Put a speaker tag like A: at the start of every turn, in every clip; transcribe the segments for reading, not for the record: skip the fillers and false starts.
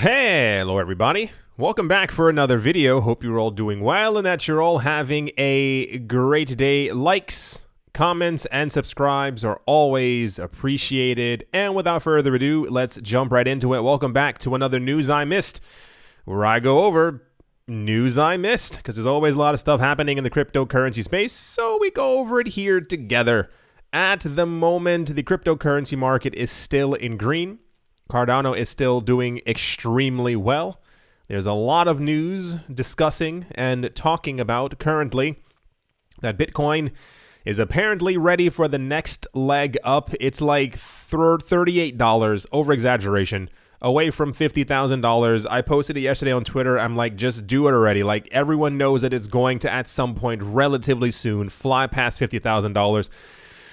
A: Hello everybody, welcome back for another video. Hope you're all doing well and that you're all having a great day. Likes, comments, and subscribes are always appreciated. And without further ado, let's jump right into it. Welcome back to another News I Missed, where I go over news I missed, because there's always a lot of stuff happening in the cryptocurrency space, so we go over it here together. At the moment, the cryptocurrency market is still in green. Cardano is still doing extremely well. There's a lot of news discussing and talking about currently that Bitcoin is apparently ready for the next leg up. It's like $38, over exaggeration, away from $50,000. I posted it yesterday on Twitter. I'm like, just do it already. Like, everyone knows that it's going to, at some point relatively soon, fly past $50,000.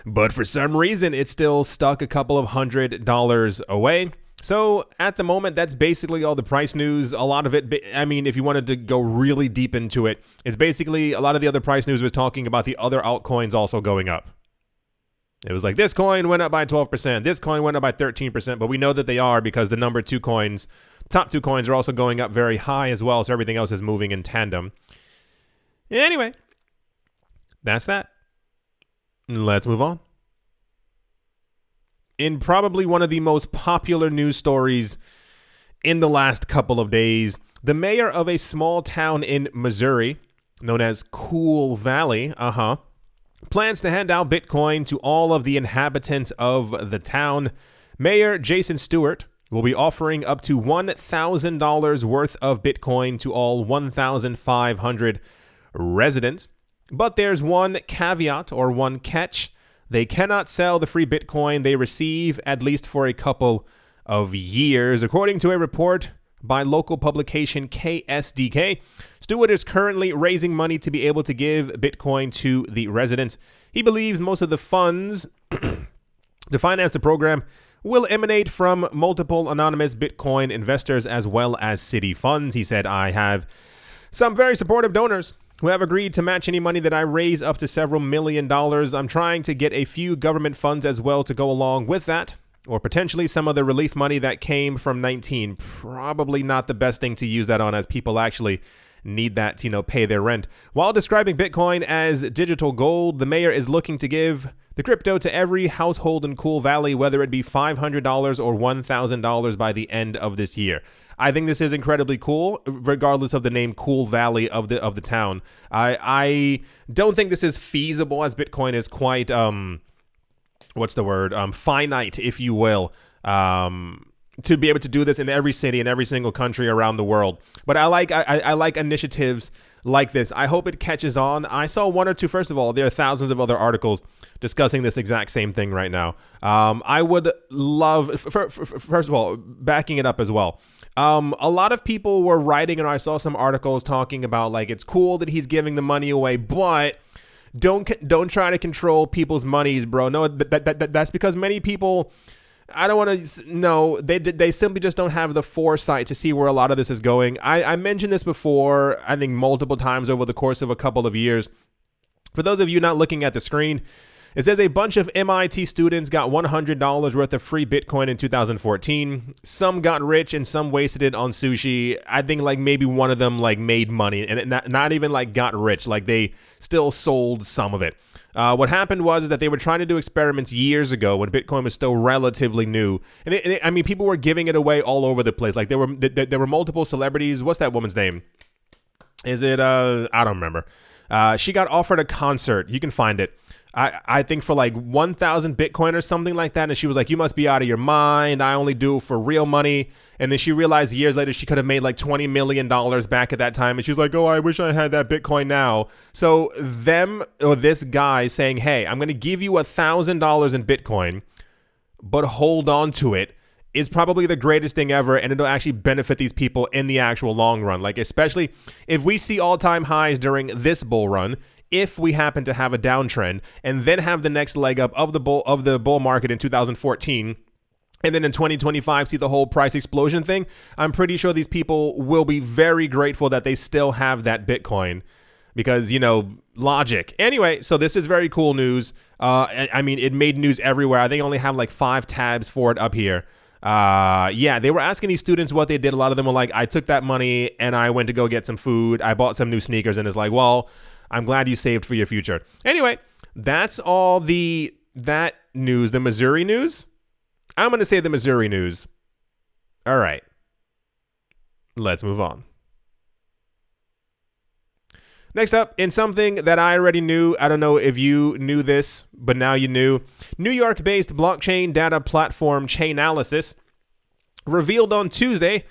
A: But for some reason, it's still stuck a couple of $100 away. So at the moment, that's basically all the price news. A lot of it, I mean, if you wanted to go really deep into it, it's basically a lot of the other price news was talking about the other altcoins also going up. It was like, this coin went up by 12%, this coin went up by 13%, but we know that they are because the top two coins are also going up very high as well, so everything else is moving in tandem. Anyway, that's that. Let's move on. In probably one of the most popular news stories in the last couple of days, the mayor of a small town in Missouri, known as Cool Valley, plans to hand out Bitcoin to all of the inhabitants of the town. Mayor Jason Stewart will be offering up to $1,000 worth of Bitcoin to all 1,500 residents. But there's one caveat or one catch. They cannot sell the free Bitcoin they receive, at least for a couple of years. According to a report by local publication KSDK, Stewart is currently raising money to be able to give Bitcoin to the residents. He believes most of the funds to finance the program will emanate from multiple anonymous Bitcoin investors as well as city funds. He said, I have some very supportive donors who have agreed to match any money that I raise up to several $1 million. I'm trying to get a few government funds as well to go along with that, or potentially some of the relief money that came from 19. Probably not the best thing to use that on, as people actually need that to, pay their rent. While describing Bitcoin as digital gold, the mayor is looking to give the crypto to every household in Cool Valley, whether it be $500 or $1,000 by the end of this year. I think this is incredibly cool, regardless of the name Cool Valley of the town. I don't think this is feasible, as Bitcoin is quite finite, if you will, to be able to do this in every city in every single country around the world. But I like initiatives like this. I hope it catches on. I saw one or two. First of all, there are thousands of other articles discussing this exact same thing right now. I would love, first of all, backing it up as well. A lot of people were writing, and I saw some articles talking about, like, it's cool that he's giving the money away, but don't try to control people's monies, bro. No, that's because many people, I don't want to know, they simply just don't have the foresight to see where a lot of this is going. I mentioned this before, I think multiple times over the course of a couple of years. For those of you not looking at the screen, it says a bunch of MIT students got $100 worth of free Bitcoin in 2014. Some got rich and some wasted it on sushi. I think like maybe one of them like made money, and not even like got rich. Like they still sold some of it. What happened was that they were trying to do experiments years ago when Bitcoin was still relatively new. And people were giving it away all over the place. Like there were multiple celebrities. What's that woman's name? Is it, I don't remember. She got offered a concert. You can find it. I think for like 1,000 Bitcoin or something like that. And she was like, you must be out of your mind. I only do it for real money. And then she realized years later she could have made like $20 million back at that time. And she was like, oh, I wish I had that Bitcoin now. So this guy saying, hey, I'm going to give you $1,000 in Bitcoin, but hold on to it, is probably the greatest thing ever. And it'll actually benefit these people in the actual long run. Like, especially if we see all-time highs during this bull run, if we happen to have a downtrend and then have the next leg up of the bull market in 2014, and then in 2025 see the whole price explosion thing, I'm pretty sure these people will be very grateful that they still have that Bitcoin, because, logic. Anyway, so this is very cool news. I mean, it made news everywhere. I think I only have like 5 tabs for it up here. Yeah, they were asking these students what they did. A lot of them were like, I took that money and I went to go get some food. I bought some new sneakers. And it's like, well, I'm glad you saved for your future. Anyway, that's all that news. The Missouri news? I'm going to say the Missouri news. All right. Let's move on. Next up, in something that I already knew, I don't know if you knew this, but now you knew, New York-based blockchain data platform Chainalysis revealed on Tuesday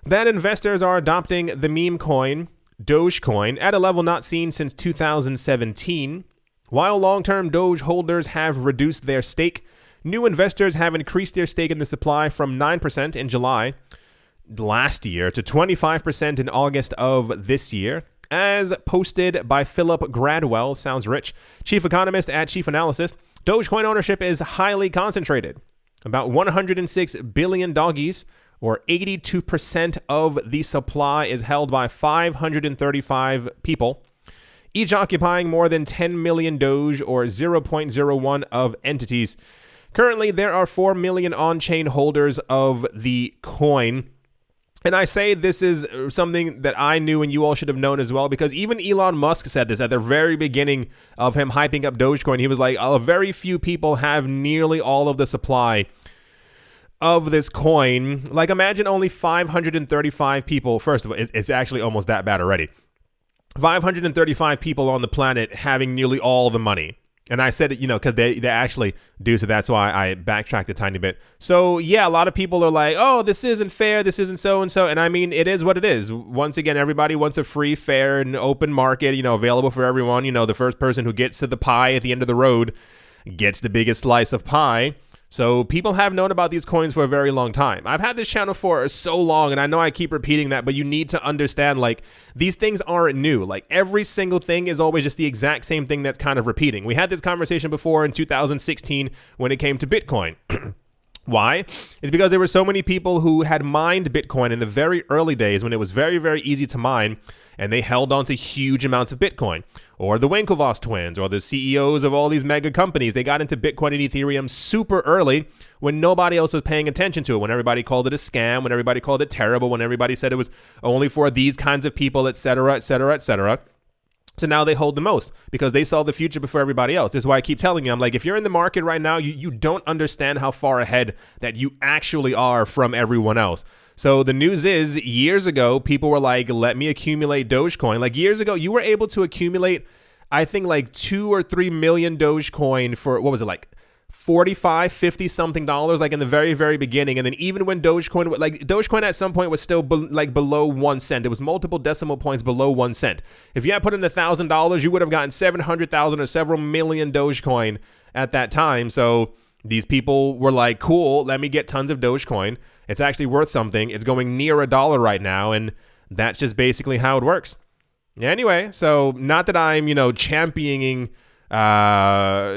A: that investors are adopting the meme coin, Dogecoin, at a level not seen since 2017. While long-term Doge holders have reduced their stake, new investors have increased their stake in the supply from 9% in July last year to 25% in August of this year. As posted by Philip Gradwell, sounds rich, chief economist at Chief Analysis, Dogecoin ownership is highly concentrated. About 106 billion doggies, or 82% of the supply, is held by 535 people, each occupying more than 10 million Doge, or 0.01 of entities. Currently, there are 4 million on-chain holders of the coin. And I say this is something that I knew and you all should have known as well, because even Elon Musk said this at the very beginning of him hyping up Dogecoin. He was like, very few people have nearly all of the supply of this coin. Like, imagine only 535 people. First of all, it's actually almost that bad already. 535 people on the planet having nearly all the money. And I said it, because they actually do. So that's why I backtracked a tiny bit. So, yeah, a lot of people are like, oh, this isn't fair. This isn't so-and-so. And I mean, it is what it is. Once again, everybody wants a free, fair, and open market, available for everyone. The first person who gets to the pie at the end of the road gets the biggest slice of pie. So people have known about these coins for a very long time. I've had this channel for so long, and I know I keep repeating that, but you need to understand, these things aren't new. Every single thing is always just the exact same thing that's kind of repeating. We had this conversation before in 2016 when it came to Bitcoin. Why? It's because there were so many people who had mined Bitcoin in the very early days when it was very, very easy to mine, and they held on to huge amounts of Bitcoin. Or the Winklevoss twins, or the CEOs of all these mega companies. They got into Bitcoin and Ethereum super early when nobody else was paying attention to it, when everybody called it a scam, when everybody called it terrible, when everybody said it was only for these kinds of people, etc., etc., etc. So now they hold the most because they saw the future before everybody else. This is why I keep telling you, I'm like, if you're in the market right now, you don't understand how far ahead that you actually are from everyone else. So the news is, years ago, people were like, let me accumulate Dogecoin. Years ago, you were able to accumulate, I think 2 or 3 million Dogecoin for, what was it, 45, 50 something dollars, in the very, very beginning. And then even when Dogecoin at some point was still below 1 cent. It was multiple decimal points below 1 cent. If you had put in $1,000, you would have gotten 700,000 or several million Dogecoin at that time. So these people were like, cool, let me get tons of Dogecoin. It's actually worth something. It's going near $1 right now. And that's just basically how it works. Anyway, so not that I'm, championing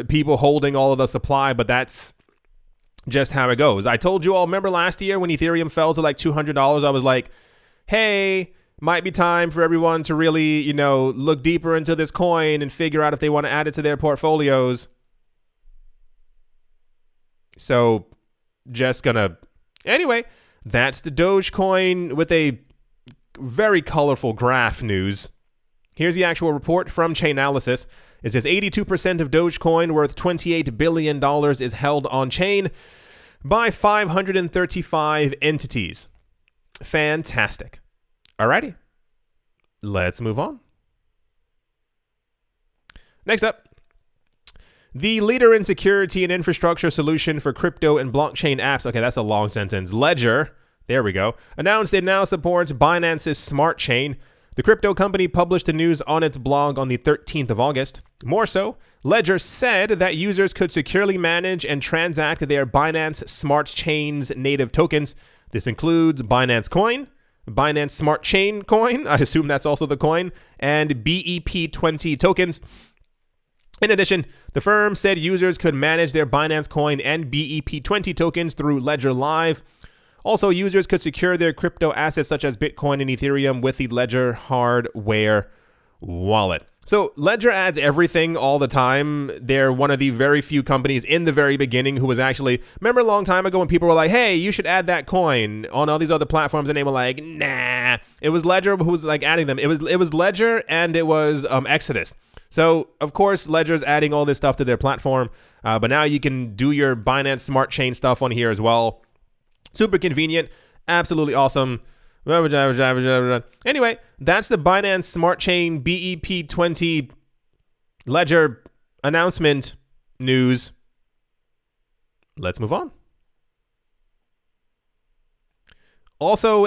A: people holding all of the supply, but that's just how it goes. I told you all, remember last year when Ethereum fell to $200, I was like, hey, might be time for everyone to really, look deeper into this coin and figure out if they want to add it to their portfolios. So just gonna, anyway, that's the Dogecoin with a very colorful graph news. Here's the actual report from Chainalysis. It says 82% of Dogecoin, worth $28 billion, is held on chain by 535 entities. Fantastic. Alrighty, let's move on. Next up, the leader in security and infrastructure solution for crypto and blockchain apps, okay, that's a long sentence, Ledger, there we go, announced it now supports Binance's smart chain. The crypto company published the news on its blog on the 13th of August. More so, Ledger said that users could securely manage and transact their Binance Smart Chain's native tokens. This includes Binance Coin, Binance Smart Chain Coin, I assume that's also the coin, and BEP20 tokens. In addition, the firm said users could manage their Binance Coin and BEP20 tokens through Ledger Live. Also, users could secure their crypto assets such as Bitcoin and Ethereum with the Ledger hardware wallet. So Ledger adds everything all the time. They're one of the very few companies in the very beginning who was actually, remember a long time ago when people were like, hey, you should add that coin on all these other platforms, and they were like, nah. It was Ledger who was like adding them. It was Ledger and it was Exodus. So of course Ledger's adding all this stuff to their platform, but now you can do your Binance Smart Chain stuff on here as well. Super convenient, absolutely awesome. Anyway, that's the Binance Smart Chain BEP20 Ledger announcement news. Let's move on. Also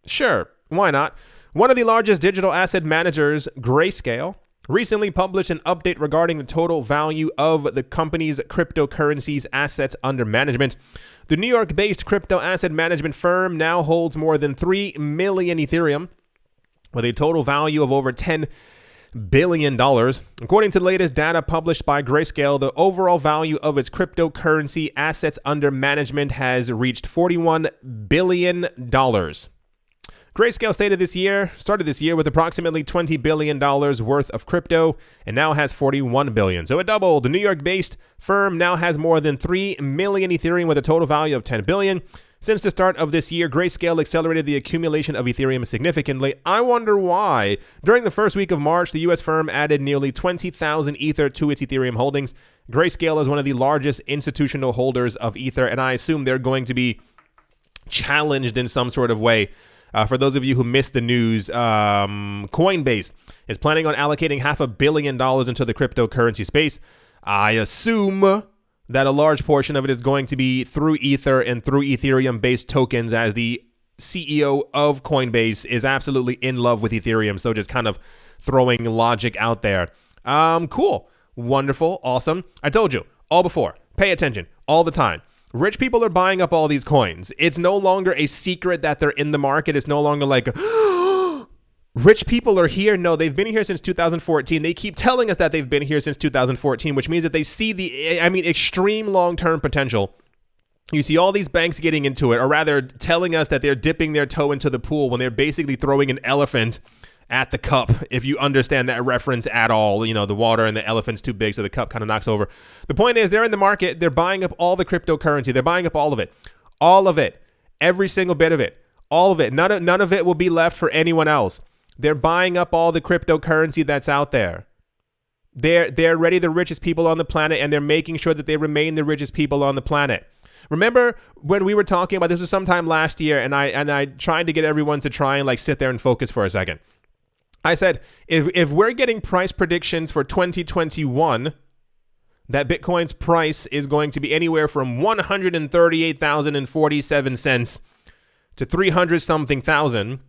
A: sure, why not? One of the largest digital asset managers, Grayscale, recently published an update regarding the total value of the company's cryptocurrencies assets under management. The New York-based crypto asset management firm now holds more than 3 million Ethereum, with a total value of over $10 billion. According to the latest data published by Grayscale, the overall value of its cryptocurrency assets under management has reached $41 billion. Grayscale started this year with approximately $20 billion worth of crypto and now has $41 billion. So it doubled. The New York-based firm now has more than 3 million Ethereum with a total value of $10 billion. Since the start of this year, Grayscale accelerated the accumulation of Ethereum significantly. I wonder why. During the first week of March, the U.S. firm added nearly 20,000 Ether to its Ethereum holdings. Grayscale is one of the largest institutional holders of Ether, and I assume they're going to be challenged in some sort of way. For those of you who missed the news, Coinbase is planning on allocating $500 million into the cryptocurrency space. I assume that a large portion of it is going to be through Ether and through Ethereum-based tokens, as the CEO of Coinbase is absolutely in love with Ethereum. So just kind of throwing logic out there. Cool. Wonderful. Awesome. I told you all before. Pay attention all the time. Rich people are buying up all these coins. It's no longer a secret that they're in the market. It's no longer like, rich people are here. No, they've been here since 2014. They keep telling us that they've been here since 2014, which means that they see the, extreme long-term potential. You see all these banks getting into it, or rather telling us that they're dipping their toe into the pool when they're basically throwing an elephant at the cup, if you understand that reference at all. You know, the water and the elephant's too big, so the cup kind of knocks over. The point is, they're in the market. They're buying up all the cryptocurrency. They're buying up all of it. All of it. Every single bit of it. All of it. None of it will be left for anyone else. They're buying up all the cryptocurrency that's out there. They're already the richest people on the planet, and they're making sure that they remain the richest people on the planet. Remember when we were talking about this was sometime last year, and I tried to get everyone to try and like sit there and focus for a second. I said, if we're getting price predictions for 2021, that Bitcoin's price is going to be anywhere from 138,047 cents to 300-something thousand.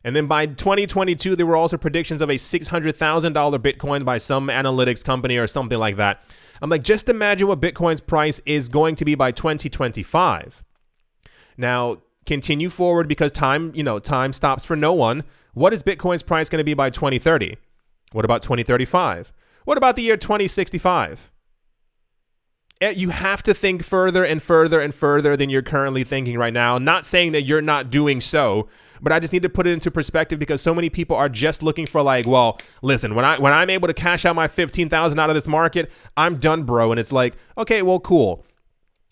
A: And then by 2022, there were also predictions of a $600,000 Bitcoin by some analytics company or something like that. I'm like, just imagine what Bitcoin's price is going to be by 2025. Now, continue forward because time stops for no one. What is Bitcoin's price going to be by 2030? What about 2035? What about the year 2065? You have to think further and further and further than you're currently thinking right now. Not saying that you're not doing so, but I just need to put it into perspective because so many people are just looking for like, well, listen, when I'm able to cash out my 15,000 out of this market, I'm done, bro. And it's like, okay, well, cool.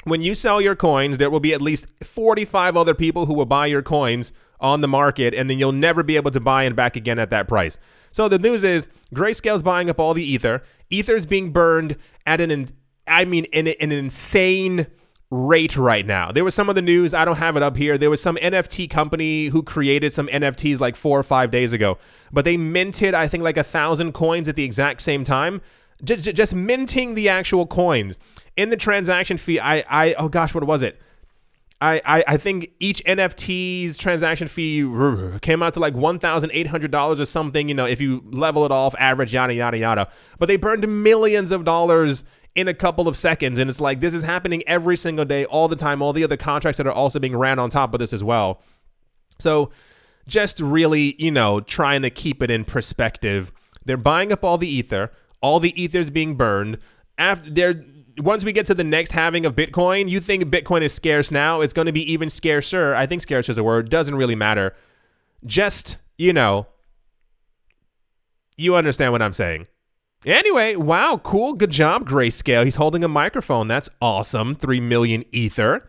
A: When you sell your coins, there will be at least 45 other people who will buy your coins on the market, and then you'll never be able to buy and back again at that price. So the news is Grayscale's buying up all the Ether. Ether's being burned at an insane rate right now. There was some of the news, I don't have it up here. There was some NFT company who created some NFTs like 4 or 5 days ago, but they minted, I think, like 1,000 coins at the exact same time. Just minting the actual coins. In the transaction fee, oh gosh, what was it? I think each NFT's transaction fee came out to like $1,800 or something, if you level it off, average, yada, yada, yada. But they burned millions of dollars in a couple of seconds. And it's like, this is happening every single day, all the time, all the other contracts that are also being ran on top of this as well. So just really, trying to keep it in perspective. They're buying up all the Ether. All the Ether's being burned. Once we get to the next halving of Bitcoin, you think Bitcoin is scarce now. It's going to be even scarcer. I think scarce is a word. Doesn't really matter. Just, You understand what I'm saying. Anyway, wow, cool. Good job, Grayscale. He's holding a microphone. That's awesome. 3 million Ether.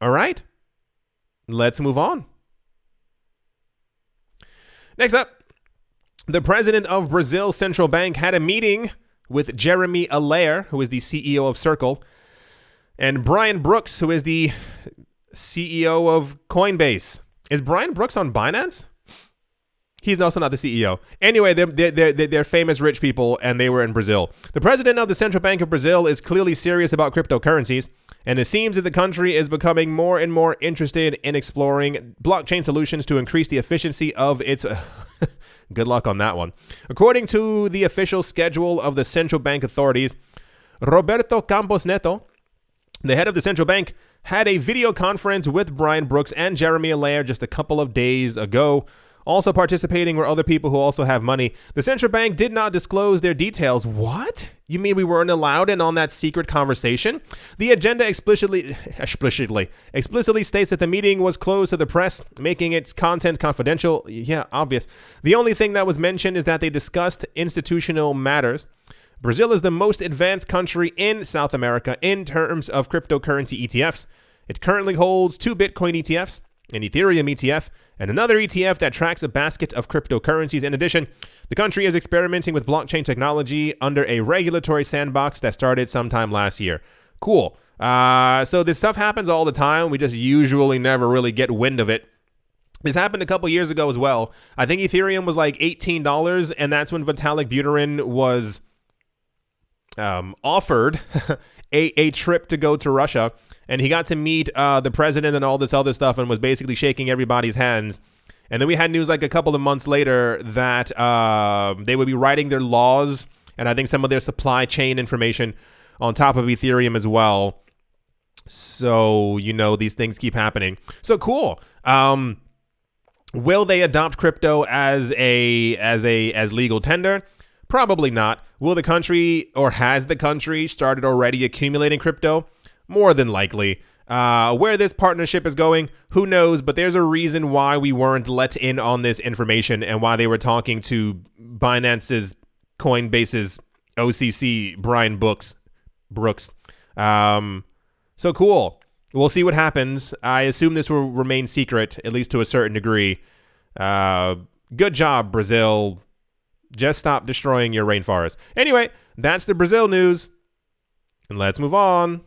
A: All right. Let's move on. Next up, the president of Brazil's central bank had a meeting with Jeremy Allaire, who is the CEO of Circle, and Brian Brooks, who is the CEO of Coinbase. Is Brian Brooks on Binance? He's also not the CEO. Anyway, they're famous rich people, and they were in Brazil. The president of the Central Bank of Brazil is clearly serious about cryptocurrencies, and it seems that the country is becoming more and more interested in exploring blockchain solutions to increase the efficiency of its... Good luck on that one. According to the official schedule of the central bank authorities, Roberto Campos Neto, the head of the central bank, had a video conference with Brian Brooks and Jeremy Allaire just a couple of days ago. Also participating were other people who also have money. The central bank did not disclose their details. What? You mean we weren't allowed in on that secret conversation? The agenda explicitly states that the meeting was closed to the press, making its content confidential. Yeah, obvious. The only thing that was mentioned is that they discussed institutional matters. Brazil is the most advanced country in South America in terms of cryptocurrency ETFs. It currently holds 2 Bitcoin ETFs, an Ethereum ETF, and another ETF that tracks a basket of cryptocurrencies. In addition, the country is experimenting with blockchain technology under a regulatory sandbox that started sometime last year. Cool. So this stuff happens all the time. We just usually never really get wind of it. This happened a couple years ago as well. I think Ethereum was like $18, and that's when Vitalik Buterin was offered a trip to go to Russia. And he got to meet the president and all this other stuff and was basically shaking everybody's hands. And then we had news like a couple of months later that they would be writing their laws and I think some of their supply chain information on top of Ethereum as well. So, you know, these things keep happening. So cool. Will they adopt crypto as legal tender? Probably not. Will the country, or has the country started already accumulating crypto? More than likely. Where this partnership is going, who knows? But there's a reason why we weren't let in on this information and why they were talking to Binance's, Coinbase's OCC, Brian Brooks. So cool. We'll see what happens. I assume this will remain secret, at least to a certain degree. Good job, Brazil. Just stop destroying your rainforest. Anyway, that's the Brazil news. And let's move on.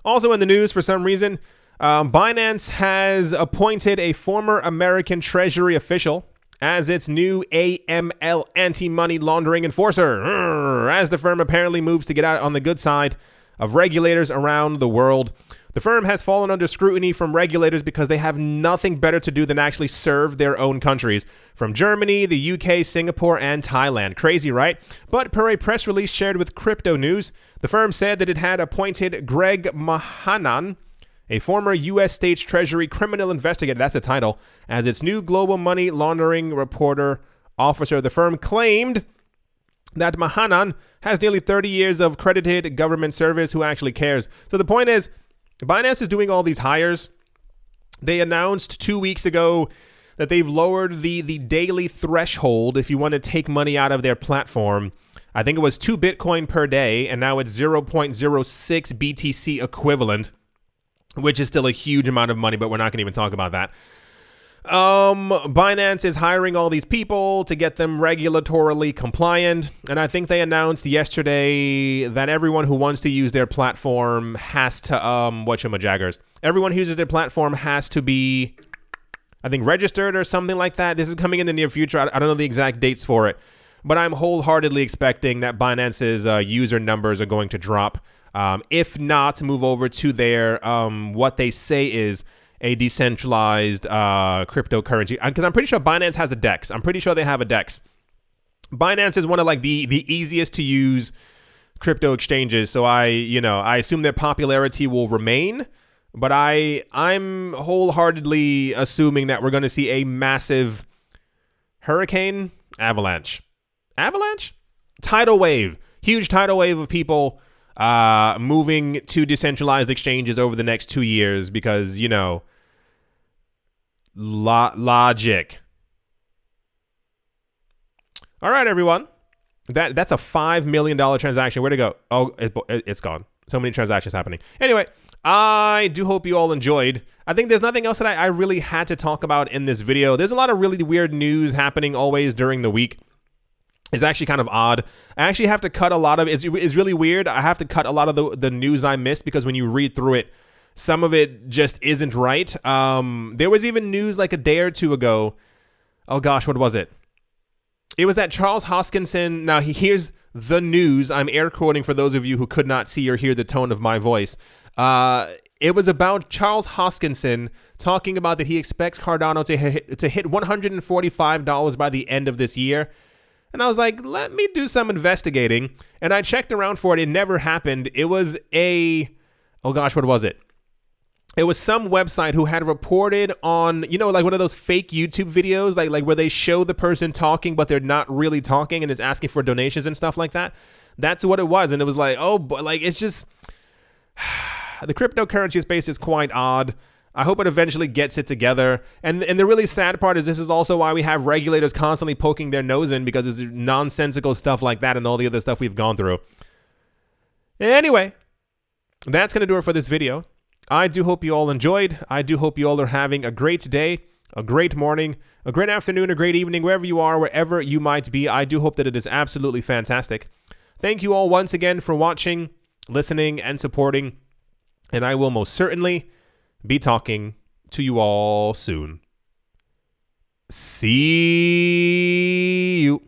A: Also in the news, for some reason, Binance has appointed a former American Treasury official as its new AML anti-money laundering enforcer, as the firm apparently moves to get out on the good side of regulators around the world. The firm has fallen under scrutiny from regulators because they have nothing better to do than actually serve their own countries, from Germany, the UK, Singapore, and Thailand. Crazy, right? But per a press release shared with Crypto News, the firm said that it had appointed Greg Mahanan, a former U.S. State's Treasury criminal investigator, that's the title, as its new global money laundering reporter officer. The firm claimed that Mahanan has nearly 30 years of credited government service. Who actually cares? So the point is, Binance is doing all these hires. They announced 2 weeks ago that they've lowered the daily threshold if you want to take money out of their platform. I think it was 2 Bitcoin per day, and now it's 0.06 BTC equivalent, which is still a huge amount of money, but we're not going to even talk about that. Binance is hiring all these people to get them regulatorily compliant, and I think they announced yesterday that everyone who wants to use their platform has to, whatchamajaggers. Everyone who uses their platform has to be, I think, registered or something like that. This is coming in the near future. I don't know the exact dates for it, but I'm wholeheartedly expecting that Binance's user numbers are going to drop. If not, move over to their, what they say is a decentralized cryptocurrency, because I'm pretty sure Binance has a DEX. I'm pretty sure they have a DEX. Binance is one of like the easiest to use crypto exchanges, so I assume their popularity will remain, but I'm wholeheartedly assuming that we're going to see a massive tidal wave, huge tidal wave of people moving to decentralized exchanges over the next 2 years, because logic. All right, everyone. That's a $5 million transaction. Where'd it go? Oh, it's gone. So many transactions happening. Anyway, I do hope you all enjoyed. I think there's nothing else that I really had to talk about in this video. There's a lot of really weird news happening always during the week. It's actually kind of odd. I actually have to cut a lot of it's really weird. I have to cut a lot of the news I missed because when you read through it, some of it just isn't right. There was even news like a day or two ago. Oh gosh, what was it? It was that Charles Hoskinson. Now here's the news. I'm air quoting for those of you who could not see or hear the tone of my voice. It was about Charles Hoskinson talking about that he expects Cardano to hit $145 by the end of this year. And I was like, let me do some investigating. And I checked around for it. It never happened. It was oh gosh, what was it? It was some website who had reported on, like one of those fake YouTube videos, like where they show the person talking, but they're not really talking and is asking for donations and stuff like that. That's what it was. And it was like, oh, but like, it's just, the cryptocurrency space is quite odd. I hope it eventually gets it together. And the really sad part is this is also why we have regulators constantly poking their nose in, because it's nonsensical stuff like that and all the other stuff we've gone through. Anyway, that's going to do it for this video. I do hope you all enjoyed. I do hope you all are having a great day, a great morning, a great afternoon, a great evening, wherever you are, wherever you might be. I do hope that it is absolutely fantastic. Thank you all once again for watching, listening, and supporting. And I will most certainly be talking to you all soon. See you.